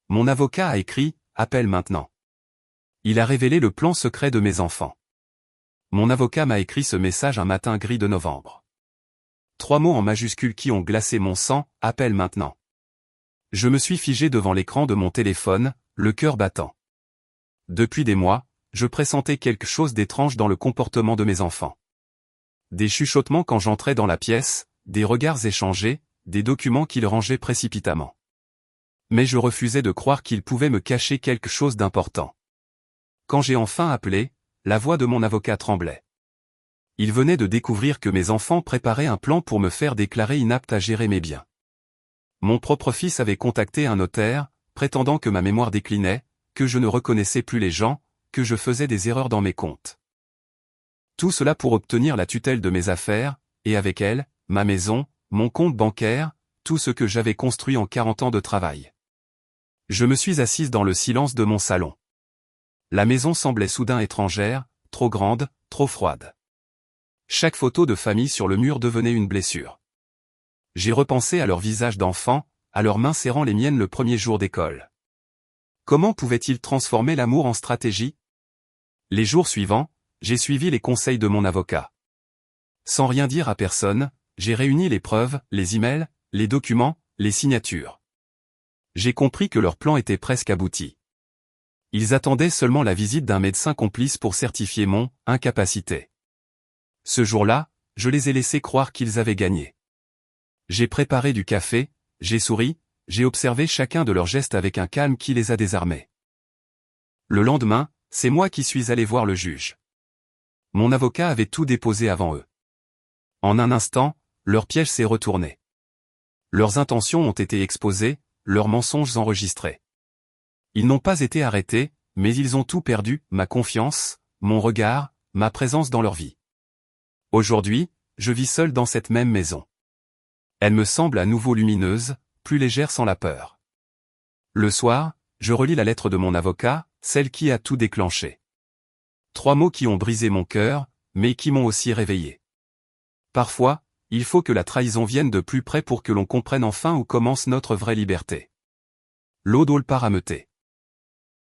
Mon avocat a écrit « Appelle maintenant ». Il a révélé le plan secret de mes enfants. Mon avocat m'a écrit ce message un matin gris de novembre. 3 mots en majuscules qui ont glacé mon sang, « Appelle maintenant ». Je me suis figé devant l'écran de mon téléphone, le cœur battant. Depuis des mois, je pressentais quelque chose d'étrange dans le comportement de mes enfants. Des chuchotements quand j'entrais dans la pièce, des regards échangés, des documents qu'ils rangeaient précipitamment. Mais je refusais de croire qu'ils pouvaient me cacher quelque chose d'important. Quand j'ai enfin appelé, la voix de mon avocat tremblait. Il venait de découvrir que mes enfants préparaient un plan pour me faire déclarer inapte à gérer mes biens. Mon propre fils avait contacté un notaire, prétendant que ma mémoire déclinait, que je ne reconnaissais plus les gens, que je faisais des erreurs dans mes comptes. Tout cela pour obtenir la tutelle de mes affaires, et avec elle, ma maison, mon compte bancaire, tout ce que j'avais construit en 40 ans de travail. Je me suis assise dans le silence de mon salon. La maison semblait soudain étrangère, trop grande, trop froide. Chaque photo de famille sur le mur devenait une blessure. J'ai repensé à leurs visages d'enfants, à leurs mains serrant les miennes le premier jour d'école. Comment pouvaient-ils transformer l'amour en stratégie? Les jours suivants, j'ai suivi les conseils de mon avocat. Sans rien dire à personne, j'ai réuni les preuves, les emails, les documents, les signatures. J'ai compris que leur plan était presque abouti. Ils attendaient seulement la visite d'un médecin complice pour certifier mon incapacité. Ce jour-là, je les ai laissés croire qu'ils avaient gagné. J'ai préparé du café, j'ai souri, j'ai observé chacun de leurs gestes avec un calme qui les a désarmés. Le lendemain, c'est moi qui suis allé voir le juge. Mon avocat avait tout déposé avant eux. En un instant, leur piège s'est retourné. Leurs intentions ont été exposées, leurs mensonges enregistrés. Ils n'ont pas été arrêtés, mais ils ont tout perdu, ma confiance, mon regard, ma présence dans leur vie. Aujourd'hui, je vis seul dans cette même maison. Elle me semble à nouveau lumineuse, plus légère sans la peur. Le soir, je relis la lettre de mon avocat, celle qui a tout déclenché. 3 mots qui ont brisé mon cœur, mais qui m'ont aussi réveillé. Parfois, il faut que la trahison vienne de plus près pour que l'on comprenne enfin où commence notre vraie liberté. L'Aude Parameuté.